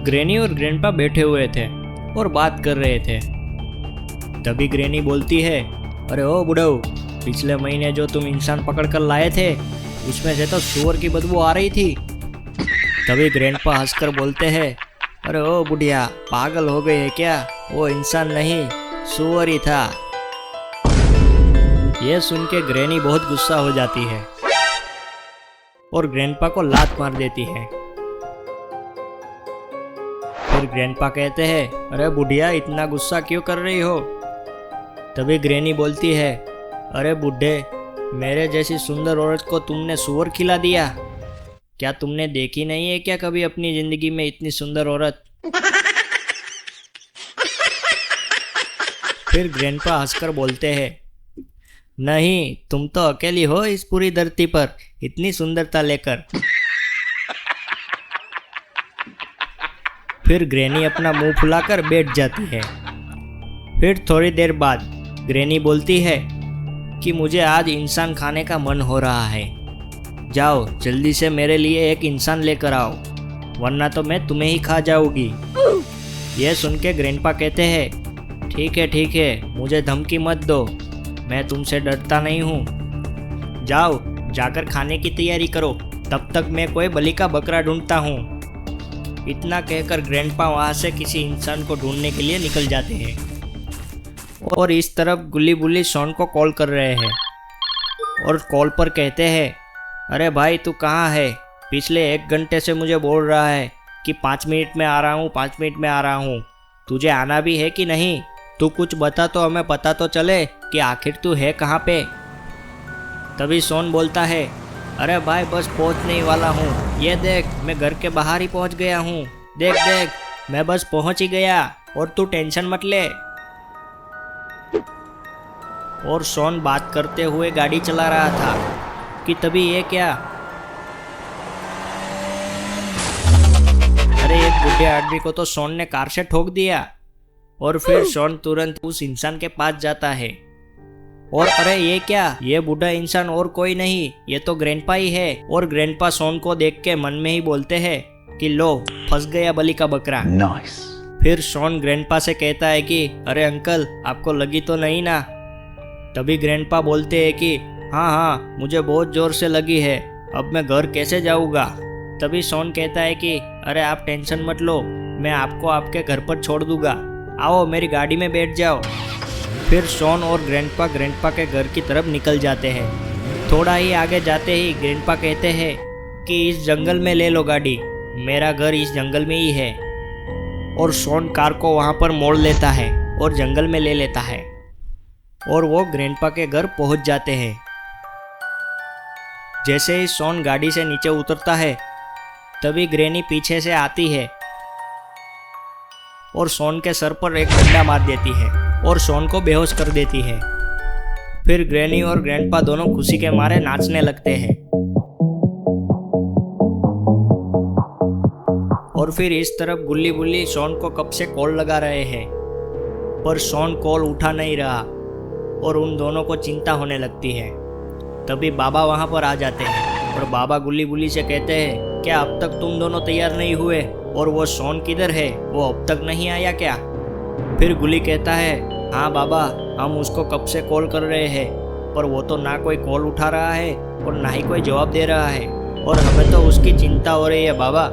Granny और grandpa बैठे हुए थे और बात कर रहे थे। तभी ग्रैनी बोलती है, अरे ओ बुढ़ऊ, पिछले महीने जो तुम इंसान पकड़ कर लाए थे उसमें से तो सूअर की बदबू आ रही थी। तभी ग्रैंडपा हंसकर बोलते हैं, अरे ओ बुढ़िया, पागल हो गए है क्या? वो इंसान नहीं, सूअर ही था। यह सुन के ग्रैनी बहुत गुस्सा हो जाती है और ग्रैंडपा को लात मार देती है। फिर ग्रैंडपा कहते हैं, अरे बुढ़िया, इतना गुस्सा क्यों कर रही हो? तभी ग्रैनी बोलती है, अरे बुढ़े, मेरे जैसी सुंदर औरत को तुमने सूअर खिला दिया। क्या तुमने देखी नहीं है क्या कभी अपनी जिंदगी में इतनी सुंदर औरत? फिर ग्रैंडपा हंसकर बोलते हैं, नहीं, तुम तो अकेली हो इस पूरी धरती पर इतनी सुंदरता लेकर। फिर ग्रैनी अपना मुंह फुलाकर बैठ जाती है। फिर थोड़ी देर बाद ग्रैनी बोलती है कि मुझे आज इंसान खाने का मन हो रहा है। जाओ जल्दी से मेरे लिए एक इंसान लेकर आओ, वरना तो मैं तुम्हें ही खा जाऊंगी। यह सुन के ग्रैंडपा कहते हैं, ठीक है, मुझे धमकी मत दो, मैं तुमसे डरता नहीं हूँ। जाओ जाकर खाने की तैयारी करो, तब तक मैं कोई बलि का बकरा ढूंढता हूँ। इतना कहकर ग्रैंडपा वहाँ से किसी इंसान को ढूंढने के लिए निकल जाते हैं और इस तरफ गुल्ली बुल्ली शॉन को कॉल कर रहे हैं और कॉल पर कहते हैं, अरे भाई तू कहाँ है? पिछले 1 घंटे से मुझे बोल रहा है कि 5 मिनट में आ रहा हूँ, 5 मिनट में आ रहा हूँ। तुझे आना भी है कि नहीं? तू कुछ बता तो हमें पता तो चले कि आखिर तू है कहाँ पे। तभी शॉन बोलता है, अरे भाई बस पहुँचने ही वाला हूँ, ये देख मैं घर के बाहर ही पहुँच गया हूँ। देख मैं बस पहुँच ही गया और तू टेंशन मत ले। और शॉन बात करते हुए गाड़ी चला रहा था कि तभी ये क्या, अरे एक बुढ़े आदमी को तो शॉन ने कार से ठोक दिया। और फिर शॉन तुरंत उस इंसान के पास जाता है और अरे ये क्या, ये बूढ़ा इंसान और कोई नहीं, ये तो ग्रैंडपा ही है। और ग्रैंडपा शॉन को देख के मन में ही बोलते हैं कि लो, फंस गया बलि का बकरा। नाइस। फिर शॉन ग्रैंडपा से कहता है कि अरे अंकल, आपको लगी तो नहीं ना? तभी ग्रैंडपा बोलते हैं कि हाँ, मुझे बहुत जोर से लगी है, अब मैं घर कैसे जाऊँगा? तभी शॉन कहता है कि अरे आप टेंशन मत लो, मैं आपको आपके घर पर छोड़ दूंगा, आओ मेरी गाड़ी में बैठ जाओ। फिर शॉन और ग्रैंडपा के घर की तरफ निकल जाते हैं। थोड़ा ही आगे जाते ही ग्रैंडपा कहते हैं कि इस जंगल में ले लो गाड़ी, मेरा घर इस जंगल में ही है। और शॉन कार को वहाँ पर मोड़ लेता है और जंगल में ले लेता है और वो ग्रैंडपा के घर पहुँच जाते हैं। जैसे ही शॉन गाड़ी से नीचे उतरता है तभी ग्रैनी पीछे से आती है और शॉन के सर पर एक डंडा मार देती है और शॉन को बेहोश कर देती है। फिर ग्रैनी और ग्रैंडपा दोनों खुशी के मारे नाचने लगते हैं। और फिर इस तरफ गुल्ली बुल्ली शॉन को कब से कॉल लगा रहे हैं, पर शॉन कॉल उठा नहीं रहा और उन दोनों को चिंता होने लगती है। तभी बाबा वहां पर आ जाते हैं और बाबा गुल्ली बुल्ली से कहते हैं, क्या अब तक तुम दोनों तैयार नहीं हुए? और वो शॉन किधर है, वो अब तक नहीं आया क्या? फिर गुल्ली कहता है, हाँ बाबा, हम उसको कब से कॉल कर रहे हैं, पर वो तो ना कोई कॉल उठा रहा है और ना ही कोई जवाब दे रहा है, और हमें तो उसकी चिंता हो रही है बाबा।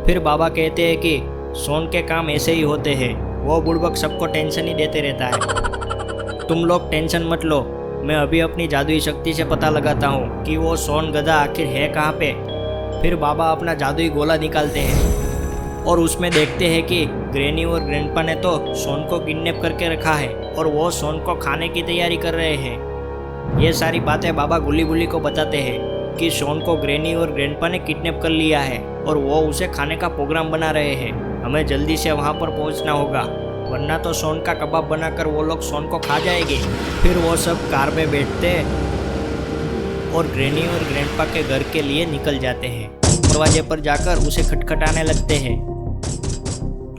फिर बाबा कहते हैं कि शॉन के काम ऐसे ही होते हैं, वो बुड़बक सबको टेंशन ही देते रहता है। तुम लोग टेंशन मत लो, मैं अभी अपनी जादुई शक्ति से पता लगाता हूँ कि वो शॉन गधा आखिर है कहाँ पे। फिर बाबा अपना जादुई गोला निकालते हैं और उसमें देखते हैं कि ग्रैनी और ग्रैंडपा ने तो शॉन को किडनैप करके रखा है और वो शॉन को खाने की तैयारी कर रहे हैं। ये सारी बातें बाबा गुल्ली बुल्ली को बताते हैं कि शॉन को ग्रैनी और ग्रैंडपा ने किडनैप कर लिया है और वो उसे खाने का प्रोग्राम बना रहे हैं। हमें जल्दी से वहाँ पर पहुँचना होगा, वरना तो शॉन का कबाब बनाकर वो लोग शॉन को खा जाएंगे। फिर वो सब कार में बैठते और ग्रैनी और ग्रैंडपा के घर के लिए निकल जाते हैं। दरवाजे पर जाकर उसे खटखटाने लगते हैं।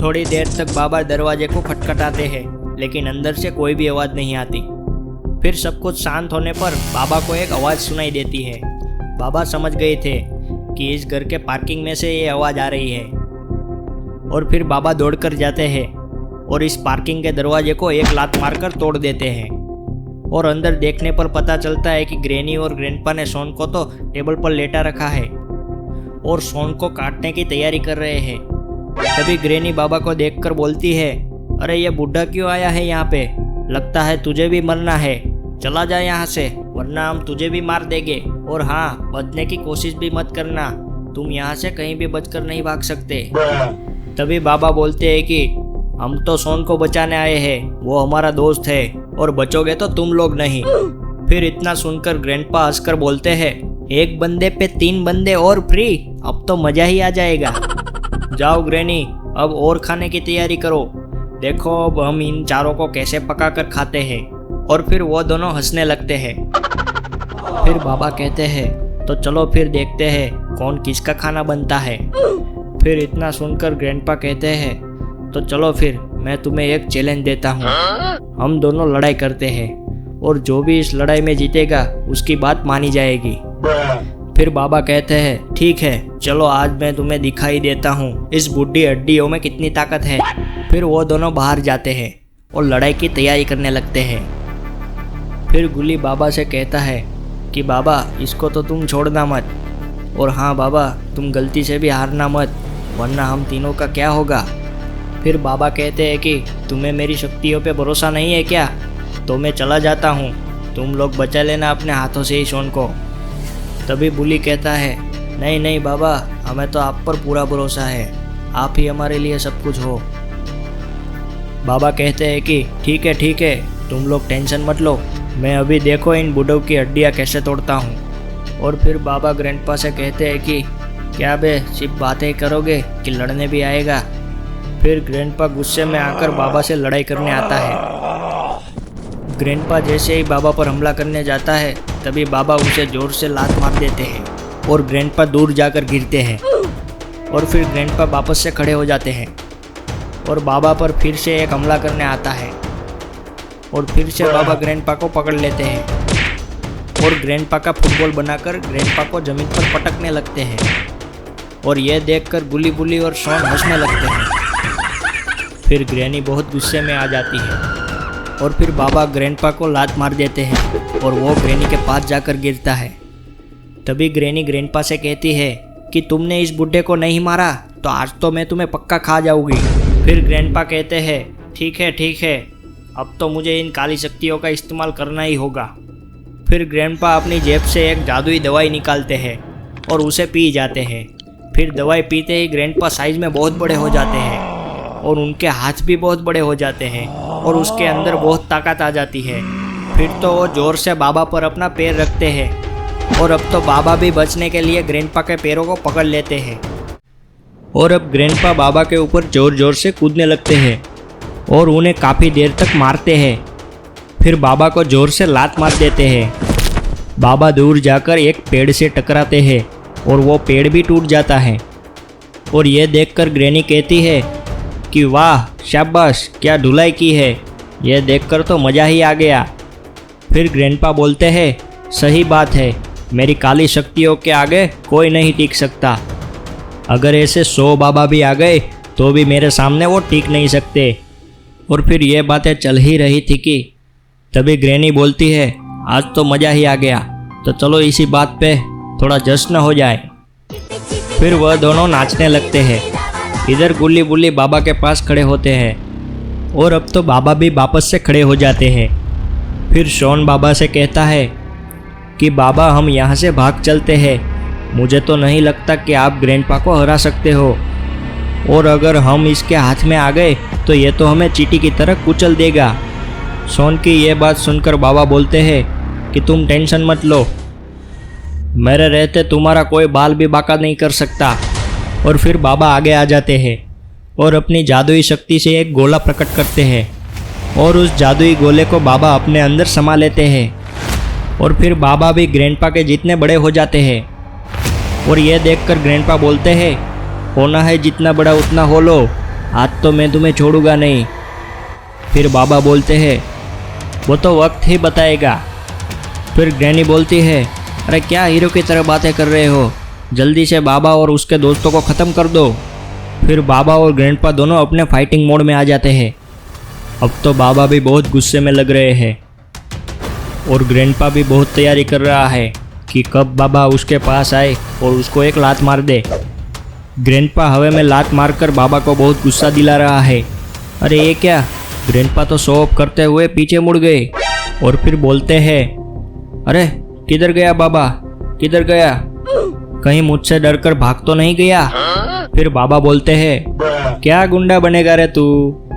थोड़ी देर तक बाबा दरवाजे को खटखटाते हैं, लेकिन अंदर से कोई भी आवाज़ नहीं आती। फिर सब कुछ शांत होने पर बाबा को एक आवाज़ सुनाई देती है। बाबा समझ गए थे कि इस घर के पार्किंग में से ये आवाज़ आ रही है। और फिर बाबा दौड़कर जाते हैं और इस पार्किंग के दरवाजे को एक लात मारकर तोड़ देते हैं। और अंदर देखने पर पता चलता है कि ग्रैनी और ग्रैंडपा ने शॉन को तो टेबल पर लेटा रखा है और शॉन को काटने की तैयारी कर रहे हैं। तभी ग्रैनी बाबा को देखकर बोलती है, अरे ये बूढ़ा क्यों आया है यहाँ पे? लगता है तुझे भी मरना है, चला जा यहाँ से वरना हम तुझे भी मार देंगे। और हाँ, बचने की कोशिश भी मत करना, तुम यहाँ से कहीं भी बचकर नहीं भाग सकते। तभी बाबा बोलते हैं कि हम तो शॉन को बचाने आए हैं, वो हमारा दोस्त है और बचोगे तो तुम लोग नहीं। फिर इतना सुनकर ग्रैंडपा हंसकर बोलते हैं, एक बंदे पे 3 बंदे और फ्री, अब तो मजा ही आ जाएगा। जाओ ग्रैनी, अब और खाने की तैयारी करो, देखो अब हम इन चारों को कैसे पकाकर खाते हैं। और फिर वो दोनों हंसने लगते हैं। फिर बाबा कहते हैं, तो चलो फिर देखते हैं कौन किसका खाना बनता है। फिर इतना सुनकर ग्रैंडपा कहते हैं, तो चलो फिर मैं तुम्हें एक चैलेंज देता हूँ, हम दोनों लड़ाई करते हैं और जो भी इस लड़ाई में जीतेगा उसकी बात मानी जाएगी। फिर बाबा कहते हैं, ठीक है चलो आज मैं तुम्हें दिखाई देता हूँ इस बुढ़ी हड्डियों में कितनी ताकत है। फिर वो दोनों बाहर जाते हैं और लड़ाई की तैयारी करने लगते हैं। फिर गुल्ली बाबा से कहता है कि बाबा इसको तो तुम छोड़ना मत, और हाँ बाबा तुम गलती से भी हारना मत वरना हम तीनों का क्या होगा। फिर बाबा कहते हैं कि तुम्हें मेरी शक्तियों पे भरोसा नहीं है क्या? तो मैं चला जाता हूँ, तुम लोग बचा लेना अपने हाथों से ही शॉन को। तभी बुली कहता है, नहीं नहीं बाबा, हमें तो आप पर पूरा भरोसा है, आप ही हमारे लिए सब कुछ हो। बाबा कहते हैं कि ठीक है तुम लोग टेंशन मत लो, मैं अभी देखो इन बूढ़ों की हड्डियाँ कैसे तोड़ता हूँ। और फिर बाबा ग्रैंडपा से कहते हैं कि क्या बे सिर्फ बातें करोगे कि लड़ने भी आएगा। फिर ग्रैंडपा गुस्से में आकर बाबा से लड़ाई करने आता है। ग्रैंडपा जैसे ही बाबा पर हमला करने जाता है तभी बाबा उसे जोर से लात मार देते हैं और ग्रैंडपा दूर जाकर गिरते हैं। और फिर ग्रैंडपा वापस से खड़े हो जाते हैं और बाबा पर फिर से एक हमला करने आता है और फिर से बाबा ग्रैंडपा को पकड़ लेते हैं और ग्रैंडपा का फुटबॉल बनाकर ग्रैंडपा को जमीन पर पटकने लगते हैं। और यह देखकर गुल्ली बुल्ली और शॉन हंसने लगते हैं। फिर ग्रैनी बहुत गुस्से में आ जाती है और फिर बाबा ग्रैंडपा को लात मार देते हैं और वो ग्रैनी के पास जाकर गिरता है। तभी ग्रैनी ग्रैंडपा से कहती है कि तुमने इस बुड्ढे को नहीं मारा तो आज तो मैं तुम्हें पक्का खा जाऊंगी। फिर ग्रैंडपा कहते हैं, ठीक है अब तो मुझे इन काली शक्तियों का इस्तेमाल करना ही होगा। फिर ग्रैंडपा अपनी जेब से एक जादुई दवाई निकालते हैं और उसे पी जाते हैं। फिर दवाई पीते ही ग्रैंडपा साइज में बहुत बड़े हो जाते हैं और उनके हाथ भी बहुत बड़े हो जाते हैं और उसके अंदर बहुत ताकत आ जाती है। फिर तो वो जोर से बाबा पर अपना पैर रखते हैं और अब तो बाबा भी बचने के लिए ग्रैंडपा के पैरों को पकड़ लेते हैं। और अब ग्रैंडपा बाबा के ऊपर जोर जोर से कूदने लगते हैं और उन्हें काफ़ी देर तक मारते हैं। फिर बाबा को जोर से लात मार देते हैं। बाबा दूर जाकर एक पेड़ से टकराते हैं और वो पेड़ भी टूट जाता है। और ये देखकर ग्रैनी कहती है कि वाह शाबाश, क्या धुलाई की है, यह देखकर तो मज़ा ही आ गया। फिर ग्रैंडपा बोलते हैं, सही बात है, मेरी काली शक्तियों के आगे कोई नहीं टिक सकता। अगर ऐसे 100 बाबा भी आ गए तो भी मेरे सामने वो टिक नहीं सकते। और फिर ये बातें चल ही रही थी कि तभी ग्रैनी बोलती है, आज तो मज़ा ही आ गया, तो चलो इसी बात पे थोड़ा जश्न हो जाए। फिर वह दोनों नाचने लगते हैं। इधर गुल्ली बुल्ली बाबा के पास खड़े होते हैं और अब तो बाबा भी वापस से खड़े हो जाते हैं। फिर शॉन बाबा से कहता है कि बाबा हम यहाँ से भाग चलते हैं, मुझे तो नहीं लगता कि आप ग्रैंडपा को हरा सकते हो, और अगर हम इसके हाथ में आ गए तो ये तो हमें चींटी की तरह कुचल देगा। शॉन की ये बात सुनकर बाबा बोलते हैं कि तुम टेंशन मत लो, मेरे रहते तुम्हारा कोई बाल भी बाका नहीं कर सकता। और फिर बाबा आगे आ जाते हैं और अपनी जादुई शक्ति से एक गोला प्रकट करते हैं और उस जादुई गोले को बाबा अपने अंदर समा लेते हैं। और फिर बाबा भी ग्रैंडपा के जितने बड़े हो जाते हैं। और यह देखकर ग्रैंडपा बोलते हैं, होना है जितना बड़ा उतना हो लो, आज तो मैं तुम्हें छोड़ूंगा नहीं। फिर बाबा बोलते हैं, वो तो वक्त ही बताएगा। फिर ग्रैनी बोलती है, अरे क्या हीरो की तरह बातें कर रहे हो, जल्दी से बाबा और उसके दोस्तों को ख़त्म कर दो। फिर बाबा और ग्रैंडपा दोनों अपने फाइटिंग मोड में आ जाते हैं। अब तो बाबा भी बहुत गुस्से में लग रहे हैं और ग्रैंडपा भी बहुत तैयारी कर रहा है कि कब बाबा उसके पास आए और उसको एक लात मार दे। ग्रैंडपा हवा में लात मारकर बाबा को बहुत गुस्सा दिला रहा है। अरे ये क्या, ग्रैंडपा तो शो ऑफ करते हुए पीछे मुड़ गए और फिर बोलते हैं, अरे किधर गया बाबा, किधर गया, कहीं मुझसे डरकर भाग तो नहीं गया। फिर बाबा बोलते हैं, क्या गुंडा बनेगा रे तू,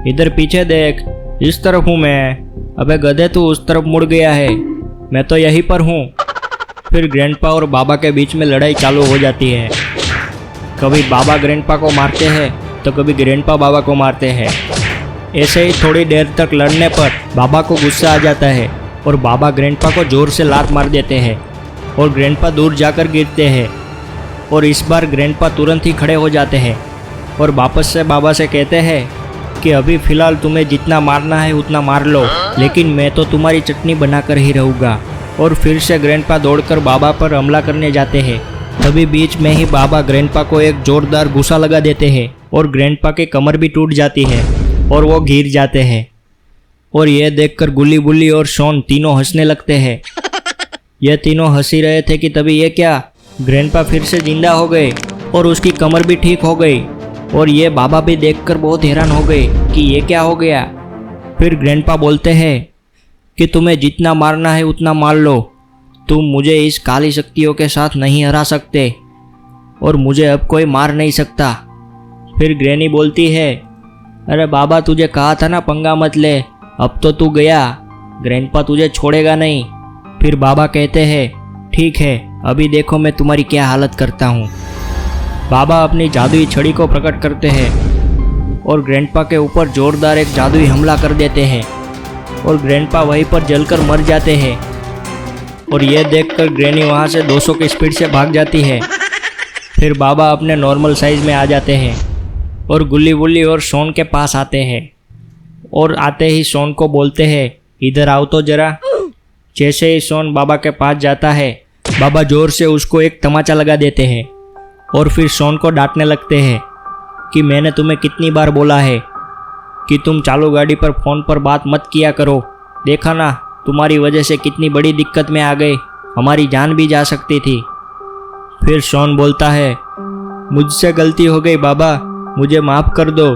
इधर पीछे देख, इस तरफ हूँ मैं। अबे गधे तू उस तरफ मुड़ गया है, मैं तो यहीं पर हूँ। फिर ग्रैंडपा और बाबा के बीच में लड़ाई चालू हो जाती है। कभी बाबा ग्रैंडपा को मारते हैं तो कभी ग्रैंडपा बाबा को मारते हैं। ऐसे ही थोड़ी देर तक लड़ने पर बाबा को गुस्सा आ जाता है और बाबा ग्रैंडपा को जोर से लात मार देते हैं और ग्रैंडपा दूर जाकर गिरते हैं। और इस बार ग्रैंडपा तुरंत ही खड़े हो जाते हैं और वापस से बाबा से कहते हैं कि अभी फ़िलहाल तुम्हें जितना मारना है उतना मार लो, लेकिन मैं तो तुम्हारी चटनी बनाकर ही रहूँगा। और फिर से ग्रैंडपा दौड़कर बाबा पर हमला करने जाते हैं। तभी बीच में ही बाबा ग्रैंडपा को एक जोरदार घूसा लगा देते हैं और ग्रैंडपा की कमर भी टूट जाती है और वो गिर जाते हैं। और यह देखकर गुल्ली बुल्ली और शॉन तीनों हंसने लगते हैं। ये तीनों हंसी रहे थे कि तभी ये क्या, ग्रैंडपा फिर से जिंदा हो गए और उसकी कमर भी ठीक हो गई। और ये बाबा भी देखकर बहुत हैरान हो गए कि ये क्या हो गया। फिर ग्रैंडपा बोलते हैं कि तुम्हें जितना मारना है उतना मार लो, तुम मुझे इस काली शक्तियों के साथ नहीं हरा सकते और मुझे अब कोई मार नहीं सकता। फिर ग्रैनी बोलती है, अरे बाबा तुझे कहा था ना पंगा मत ले, अब तो तू गया, ग्रैंडपा तुझे छोड़ेगा नहीं। फिर बाबा कहते हैं, ठीक है, अभी देखो मैं तुम्हारी क्या हालत करता हूँ। बाबा अपनी जादुई छड़ी को प्रकट करते हैं और ग्रैंडपा के ऊपर जोरदार एक जादुई हमला कर देते हैं और ग्रैंडपा वहीं पर जलकर मर जाते हैं। और यह देखकर ग्रैनी वहाँ से 200 की स्पीड से भाग जाती है। फिर बाबा अपने नॉर्मल साइज़ में आ जाते हैं और गुल्ली बुल्ली और शॉन के पास आते हैं और आते ही शॉन को बोलते हैं, इधर आओ तो जरा। जैसे ही शॉन बाबा के पास जाता है, बाबा जोर से उसको एक तमाचा लगा देते हैं और फिर शॉन को डांटने लगते हैं कि मैंने तुम्हें कितनी बार बोला है कि तुम चालू गाड़ी पर फ़ोन पर बात मत किया करो, देखा ना तुम्हारी वजह से कितनी बड़ी दिक्कत में आ गए, हमारी जान भी जा सकती थी। फिर शॉन बोलता है, मुझसे गलती हो गई बाबा, मुझे माफ़ कर दो।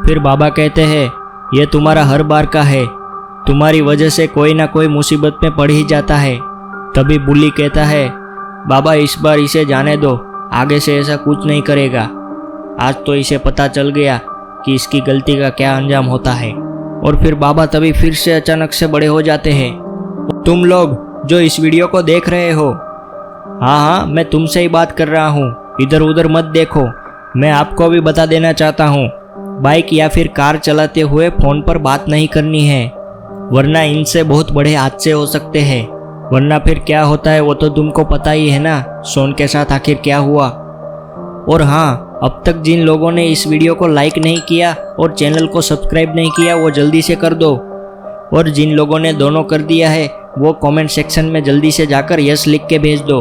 फिर बाबा कहते हैं, यह तुम्हारा हर बार का है, तुम्हारी वजह से कोई ना कोई मुसीबत में पड़ ही जाता है। तभी बुल्ली कहता है, बाबा इस बार इसे जाने दो, आगे से ऐसा कुछ नहीं करेगा। आज तो इसे पता चल गया कि इसकी गलती का क्या अंजाम होता है। और फिर बाबा तभी फिर से अचानक से बड़े हो जाते हैं। तुम लोग जो इस वीडियो को देख रहे हो, हाँ मैं तुमसे ही बात कर रहा हूँ, इधर उधर मत देखो। मैं आपको भी बता देना चाहता हूँ, बाइक या फिर कार चलाते हुए फ़ोन पर बात नहीं करनी है, वरना इनसे बहुत बड़े हादसे हो सकते हैं। वरना फिर क्या होता है वो तो तुमको पता ही है ना, शॉन के साथ आखिर क्या हुआ। और हाँ, अब तक जिन लोगों ने इस वीडियो को लाइक नहीं किया और चैनल को सब्सक्राइब नहीं किया वो जल्दी से कर दो। और जिन लोगों ने दोनों कर दिया है वो कमेंट सेक्शन में जल्दी से जाकर यस लिख के भेज दो।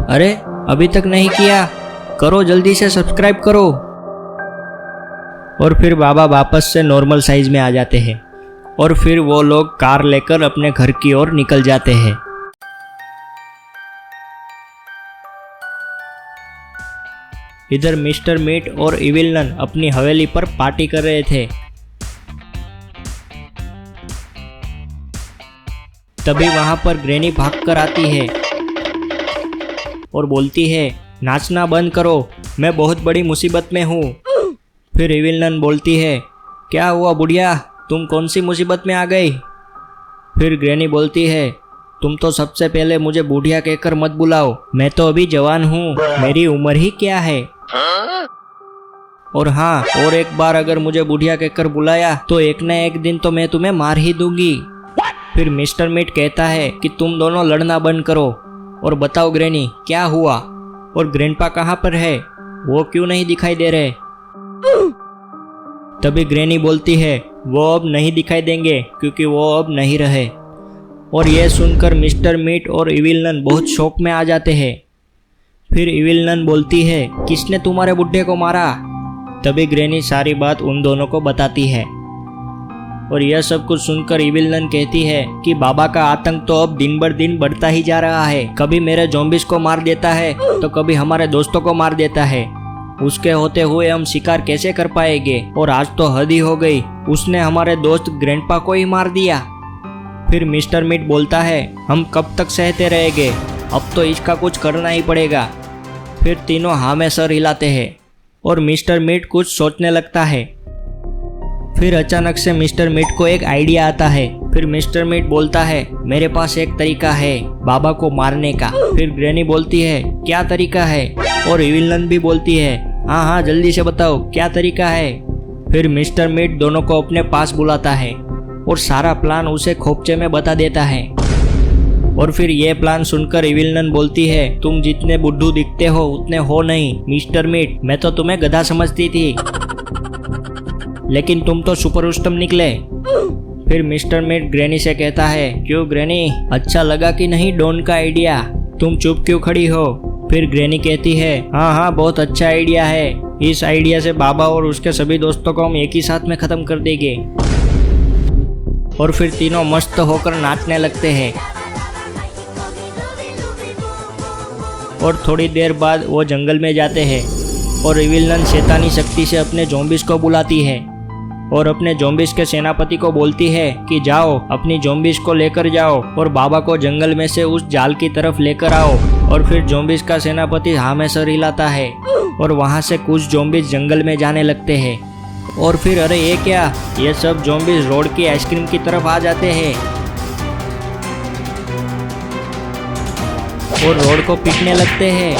अरे अभी तक नहीं किया, करो जल्दी से सब्सक्राइब करो। और फिर बाबा वापस से नॉर्मल साइज में आ जाते हैं और फिर वो लोग कार लेकर अपने घर की ओर निकल जाते हैं। इधर मिस्टर मीट और इविल नन अपनी हवेली पर पार्टी कर रहे थे। तभी वहां पर ग्रैनी भागकर आती है और बोलती है, नाचना बंद करो, मैं बहुत बड़ी मुसीबत में हूँ। फिर इविल नन बोलती है, क्या हुआ बुढ़िया, तुम कौन सी मुसीबत में आ गई। फिर ग्रैनी बोलती है, तुम तो सबसे पहले मुझे बुढ़िया कहकर मत बुलाओ, मैं तो अभी जवान हूँ, मेरी उम्र ही क्या है। और हाँ, और एक बार अगर मुझे बुढ़िया कहकर बुलाया तो एक न एक दिन तो मैं तुम्हें मार ही दूंगी। फिर मिस्टर मीट कहता है कि तुम दोनों लड़ना बंद करो और बताओ ग्रैनी क्या हुआ, और ग्रैंडपा कहाँ पर है, वो क्यों नहीं दिखाई दे रहे। तभी ग्रैनी बोलती है, वो अब नहीं दिखाई देंगे क्योंकि वो अब नहीं रहे। और यह सुनकर मिस्टर मीट और इविल नन बहुत शौक में आ जाते हैं। फिर इविल नन बोलती है, किसने तुम्हारे बुड्ढे को मारा, तभी ग्रैनी सारी बात उन दोनों को बताती है और यह सब कुछ सुनकर इविल नन कहती है कि बाबा का आतंक तो अब दिन बर दिन बढ़ता ही जा रहा है। कभी मेरे ज़ॉम्बीज़ को मार देता है तो कभी हमारे दोस्तों को मार देता है। उसके होते हुए हम शिकार कैसे कर पाएंगे? और आज तो हद ही हो गई, उसने हमारे दोस्त ग्रैंडपा को ही मार दिया। फिर मिस्टर मीट बोलता है, हम कब तक सहते रहेंगे, अब तो इसका कुछ करना ही पड़ेगा। फिर तीनों हाँ में सर हिलाते हैं और मिस्टर मीट कुछ सोचने लगता है। फिर अचानक से मिस्टर मीट को एक आइडिया आता है। फिर मिस्टर मीट बोलता है, मेरे पास एक तरीका है बाबा को मारने का। फिर ग्रैनी बोलती है, क्या तरीका है? और इविल नन भी बोलती है, हाँ हाँ जल्दी से बताओ क्या तरीका है। फिर मिस्टर मीट दोनों को अपने पास बुलाता है और सारा प्लान उसे खोपचे में बता देता है। और फिर ये प्लान सुनकर इविल नन बोलती है, तुम जितने बुद्धू दिखते हो उतने हो नहीं मिस्टर मीट, मैं तो तुम्हें गधा समझती थी, लेकिन तुम तो सुपर उत्तम निकले। फिर मिस्टर मीट ग्रैनी से कहता है, क्यों ग्रैनी, अच्छा लगा कि नहीं डॉन का आइडिया? तुम चुप क्यों खड़ी हो? फिर ग्रैनी कहती है, हाँ हाँ बहुत अच्छा आइडिया है, इस आइडिया से बाबा और उसके सभी दोस्तों को हम एक ही साथ में खत्म कर देंगे। और फिर तीनों मस्त होकर नाचने लगते हैं। और थोड़ी देर बाद वो जंगल में जाते हैं और इविल नन शैतानी शक्ति से अपने ज़ॉम्बीज़ को बुलाती है और अपने ज़ॉम्बीज़ के सेनापति को बोलती है कि जाओ अपनी ज़ॉम्बीज़ को लेकर जाओ और बाबा को जंगल में से उस जाल की तरफ लेकर आओ। और फिर ज़ॉम्बीज़ का सेनापति हाँ में सर हिलाता है और वहाँ से कुछ ज़ॉम्बीज़ जंगल में जाने लगते हैं। और फिर अरे ये क्या, ये सब ज़ॉम्बीज़ रोड की आइसक्रीम की तरफ आ जाते हैं और रोड को पीटने लगते हैं।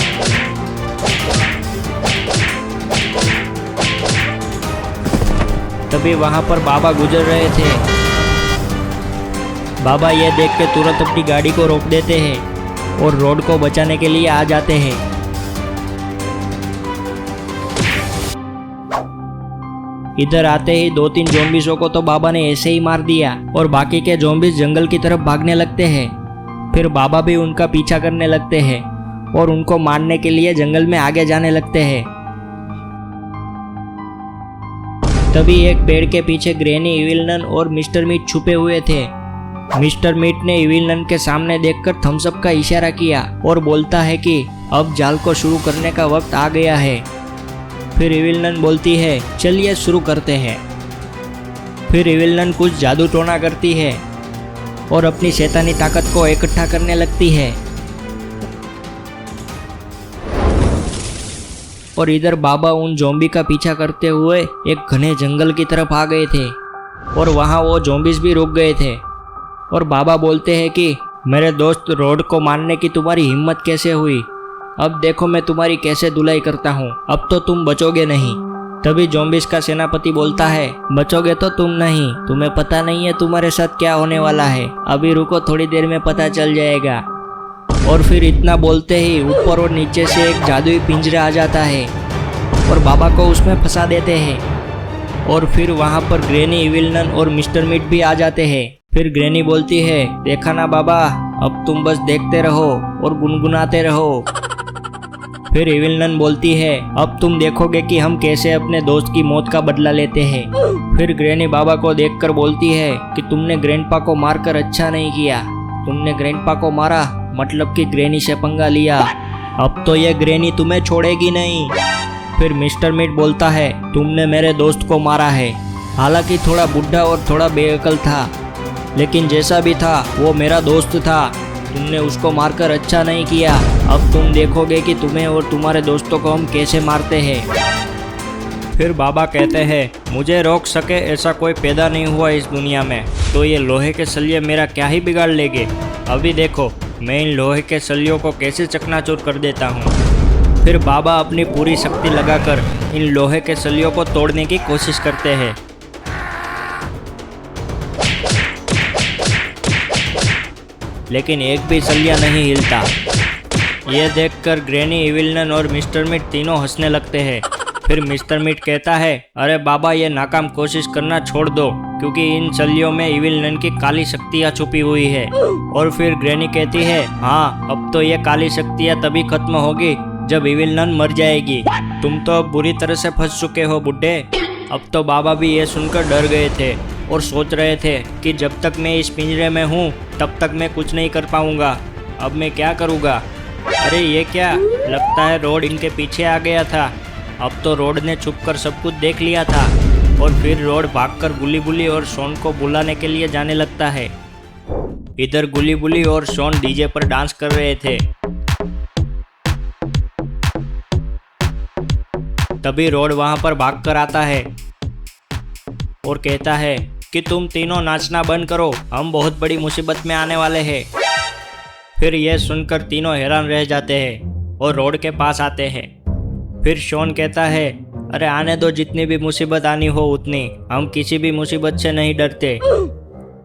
तभी वहां पर बाबा गुजर रहे थे। बाबा यह देख के तुरंत अपनी गाड़ी को रोक देते हैं और रोड को बचाने के लिए आ जाते हैं। इधर आते ही 2-3 ज़ॉम्बीज़ों को तो बाबा ने ऐसे ही मार दिया और बाकी के ज़ॉम्बीज़ जंगल की तरफ भागने लगते हैं। फिर बाबा भी उनका पीछा करने लगते हैं और उनको मारने के लिए जंगल में आगे जाने लगते हैं। तभी एक पेड़ के पीछे ग्रैनी, इविल नन और मिस्टर मीट छुपे हुए थे। मिस्टर मीट ने इविल नन के सामने देखकर थम्स अप का इशारा किया और बोलता है कि अब जाल को शुरू करने का वक्त आ गया है। फिर इविल नन बोलती है, चलिए शुरू करते हैं। फिर इविल नन कुछ जादू टोना करती है और अपनी शैतानी ताकत को इकट्ठा करने लगती है। और इधर बाबा उन ज़ॉम्बी का पीछा करते हुए एक घने जंगल की तरफ आ गए थे और वहाँ वो ज़ॉम्बीज़ भी रुक गए थे। और बाबा बोलते हैं कि मेरे दोस्त, रोड को मारने की तुम्हारी हिम्मत कैसे हुई? अब देखो मैं तुम्हारी कैसे धुलाई करता हूँ, अब तो तुम बचोगे नहीं। तभी ज़ॉम्बीज़ का सेनापति बोलता है, बचोगे तो तुम नहीं, तुम्हें पता नहीं है तुम्हारे साथ क्या होने वाला है, अभी रुको थोड़ी देर में पता चल जाएगा। और फिर इतना बोलते ही ऊपर और नीचे से एक जादुई पिंजरा आ जाता है और बाबा को उसमें फंसा देते हैं। और फिर वहाँ पर ग्रैनी, इविल नन और मिस्टर मीट भी आ जाते हैं। फिर ग्रैनी बोलती है, देखा ना बाबा, अब तुम बस देखते रहो और गुनगुनाते रहो। फिर इविल नन बोलती है, अब तुम देखोगे कि हम कैसे अपने दोस्त की मौत का बदला लेते हैं। फिर ग्रैनी बाबा को देखकर बोलती है कि तुमने ग्रैंडपा को मारकर अच्छा नहीं किया, तुमने ग्रैंडपा को मारा मतलब कि ग्रैनी से पंगा लिया, अब तो ये ग्रैनी तुम्हें छोड़ेगी नहीं। फिर मिस्टर मीट बोलता है, तुमने मेरे दोस्त को मारा है, हालांकि थोड़ा बुढ़ा और थोड़ा बेअकल था, लेकिन जैसा भी था वो मेरा दोस्त था, तुमने उसको मारकर अच्छा नहीं किया। अब तुम देखोगे कि तुम्हें और तुम्हारे दोस्तों को हम कैसे मारते हैं। फिर बाबा कहते हैं, मुझे रोक सके ऐसा कोई पैदा नहीं हुआ इस दुनिया में, तो ये लोहे के सलिए मेरा क्या ही बिगाड़ लेंगे। अभी देखो मैं इन लोहे के सलियों को कैसे चकनाचूर कर देता हूँ। फिर बाबा अपनी पूरी शक्ति लगाकर इन लोहे के सलियों को तोड़ने की कोशिश करते हैं। लेकिन एक भी सलिया नहीं हिलता। यह देखकर ग्रैनी, इविल नन और मिस्टर मीट तीनों हंसने लगते हैं। फिर मिस्टर मीट कहता है, अरे बाबा ये नाकाम कोशिश करना छोड़ दो, क्योंकि इन सलियों में इविल नन की काली शक्तियाँ छुपी हुई है। और फिर ग्रैनी कहती है, हाँ अब तो ये काली शक्तियाँ तभी खत्म होगी जब इविल नन मर जाएगी। तुम तो अब बुरी तरह से फंस चुके हो बुड्ढे। अब तो बाबा भी ये सुनकर डर गए थे और सोच रहे थे कि जब तक मैं इस पिंजरे में हूँ तब तक मैं कुछ नहीं कर पाऊंगा। अब मैं क्या करूँगा? अरे ये क्या, लगता है रोड इनके पीछे आ गया था। अब तो रोड ने छुपकर सब कुछ देख लिया था और फिर रोड भागकर गुल्ली बुल्ली और शॉन को बुलाने के लिए जाने लगता है। इधर गुल्ली बुल्ली और शॉन डीजे पर डांस कर रहे थे। तभी रोड वहां पर भागकर आता है और कहता है कि तुम तीनों नाचना बंद करो, हम बहुत बड़ी मुसीबत में आने वाले हैं। फिर यह सुनकर तीनों हैरान रह जाते हैं और रोड के पास आते हैं। फिर शॉन कहता है, अरे आने दो, जितनी भी मुसीबत आनी हो उतनी, हम किसी भी मुसीबत से नहीं डरते।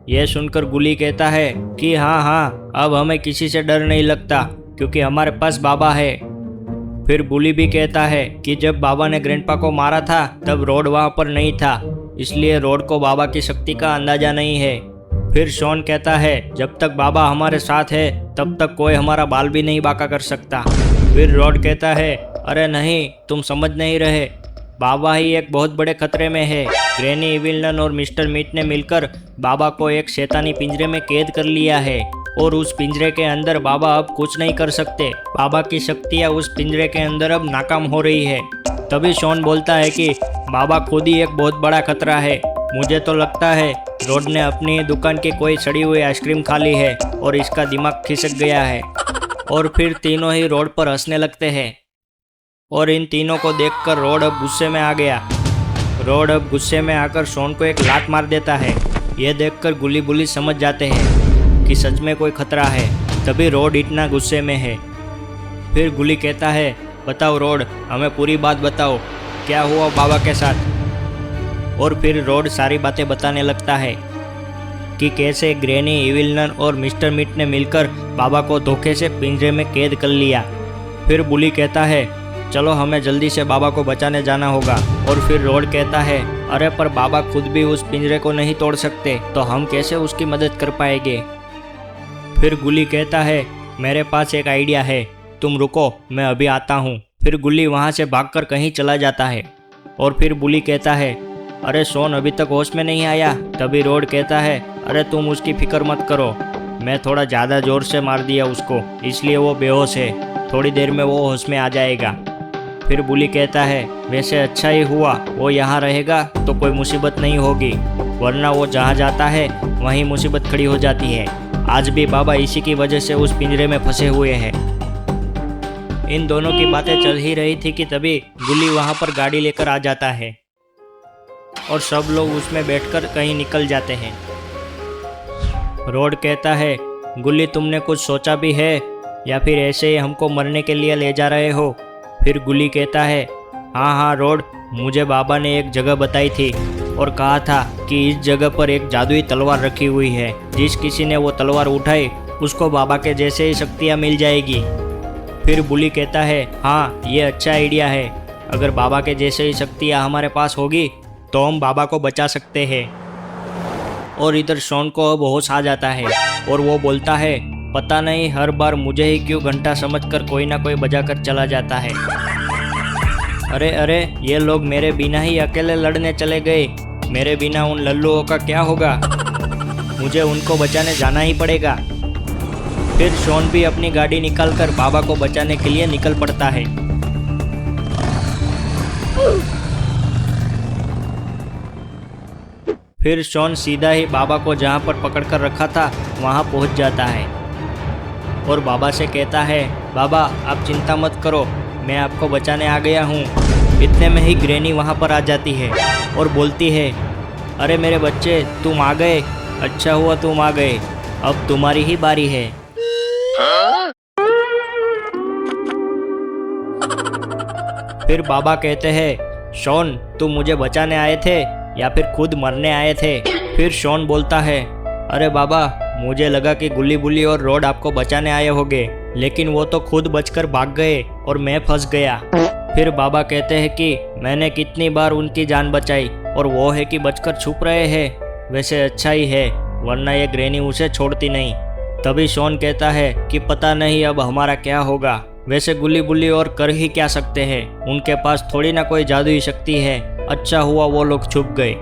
यह सुनकर गुली कहता है कि हाँ, अब हमें किसी से डर नहीं लगता क्योंकि हमारे पास बाबा है। फिर बुली भी कहता है कि जब बाबा ने ग्रैंडपा को मारा था तब रोड वहाँ पर नहीं था, इसलिए रोड को बाबा की शक्ति का अंदाजा नहीं है। फिर शॉन कहता है जब तक बाबा हमारे साथ है तब तक कोई हमारा बाल भी नहीं बांका कर सकता। फिर रोड कहता है, अरे नहीं, तुम समझ नहीं रहे, बाबा ही एक बहुत बड़े खतरे में है। ग्रैनी, इविल नन और मिस्टर मीट ने मिलकर बाबा को एक शैतानी पिंजरे में कैद कर लिया है और उस पिंजरे के अंदर बाबा अब कुछ नहीं कर सकते। बाबा की शक्तियाँ उस पिंजरे के अंदर अब नाकाम हो रही है। तभी शॉन बोलता है कि बाबा खुद ही एक बहुत बड़ा खतरा है। मुझे तो लगता है रोड ने अपनी दुकान की कोई सड़ी हुई आइसक्रीम खा ली है और इसका दिमाग खिसक गया है। और फिर तीनों ही रोड पर हंसने लगते हैं और इन तीनों को देखकर रोड अब गुस्से में आ गया। रोड अब गुस्से में आकर शॉन को एक लात मार देता है। यह देखकर गुली बुली समझ जाते हैं कि सच में कोई खतरा है, तभी रोड इतना गुस्से में है। फिर गुली कहता है, बताओ रोड, हमें पूरी बात बताओ, क्या हुआ बाबा के साथ। और फिर रोड सारी बातें बताने लगता है कि कैसे ग्रैनी, इविल नन और मिस्टर मीट ने मिलकर बाबा को धोखे से पिंजरे में कैद कर लिया। फिर बुली कहता है, चलो हमें जल्दी से बाबा को बचाने जाना होगा। और फिर रोड कहता है, अरे पर बाबा खुद भी उस पिंजरे को नहीं तोड़ सकते, तो हम कैसे उसकी मदद कर पाएंगे। फिर गुली कहता है, मेरे पास एक आइडिया है, तुम रुको, मैं अभी आता हूँ। फिर गुली वहाँ से भागकर कहीं चला जाता है। और फिर बुली कहता है, अरे शॉन अभी तक होश में नहीं आया। तभी रोड कहता है, अरे तुम उसकी फिक्र मत करो, मैं थोड़ा ज़्यादा ज़ोर से मार दिया उसको, इसलिए वो बेहोश है, थोड़ी देर में वो होश में आ जाएगा। फिर बुली कहता है, वैसे अच्छा ही हुआ वो यहाँ रहेगा तो कोई मुसीबत नहीं होगी, वरना वो जहाँ जाता है वहीं मुसीबत खड़ी हो जाती है। आज भी बाबा इसी की वजह से उस पिंजरे में फंसे हुए हैं। इन दोनों की बातें चल ही रही थी कि तभी गुली वहाँ पर गाड़ी लेकर आ जाता है और सब लोग उसमें बैठकर कहीं निकल जाते हैं। रोड कहता है, गुल्ली तुमने कुछ सोचा भी है या फिर ऐसे ही हमको मरने के लिए ले जा रहे हो। फिर गुल्ली कहता है, हाँ रोड, मुझे बाबा ने एक जगह बताई थी और कहा था कि इस जगह पर एक जादुई तलवार रखी हुई है, जिस किसी ने वो तलवार उठाई उसको बाबा के जैसे ही शक्तियाँ मिल जाएगी। फिर बुली कहता है, हाँ ये अच्छा आइडिया है, अगर बाबा के जैसे ही शक्तियाँ हमारे पास होगी तो हम बाबा को बचा सकते हैं। और इधर शॉन को अब होश आ जाता है और वो बोलता है, पता नहीं हर बार मुझे ही क्यों घंटा समझकर कोई ना कोई बजा कर चला जाता है। अरे ये लोग मेरे बिना ही अकेले लड़ने चले गए, मेरे बिना उन लल्लुओं का क्या होगा, मुझे उनको बचाने जाना ही पड़ेगा। फिर शॉन भी अपनी गाड़ी निकालकर बाबा को बचाने के लिए निकल पड़ता है। फिर शॉन सीधा ही बाबा को जहाँ पर पकड़कर रखा था वहाँ पहुँच जाता है और बाबा से कहता है, बाबा आप चिंता मत करो, मैं आपको बचाने आ गया हूँ। इतने में ही ग्रैनी वहाँ पर आ जाती है और बोलती है, अरे मेरे बच्चे तुम आ गए, अच्छा हुआ तुम आ गए, अब तुम्हारी ही बारी है। फिर बाबा कहते हैं, शॉन तुम मुझे बचाने आए थे या फिर खुद मरने आए थे। फिर शॉन बोलता है, अरे बाबा मुझे लगा कि गुल्ली बुल्ली और रोड आपको बचाने आए होंगे, लेकिन वो तो खुद बचकर भाग गए और मैं फंस गया। फिर बाबा कहते हैं कि मैंने कितनी बार उनकी जान बचाई और वो है कि बचकर छुप रहे हैं, वैसे अच्छा ही है, वरना ये ग्रैनी उसे छोड़ती नहीं। तभी शॉन कहता है कि पता नहीं अब हमारा क्या होगा, वैसे गुल्ली बुल्ली और कर ही क्या सकते हैं, उनके पास थोड़ी ना कोई जादुई शक्ति है। अच्छा हुआ वो लोग छुप गए।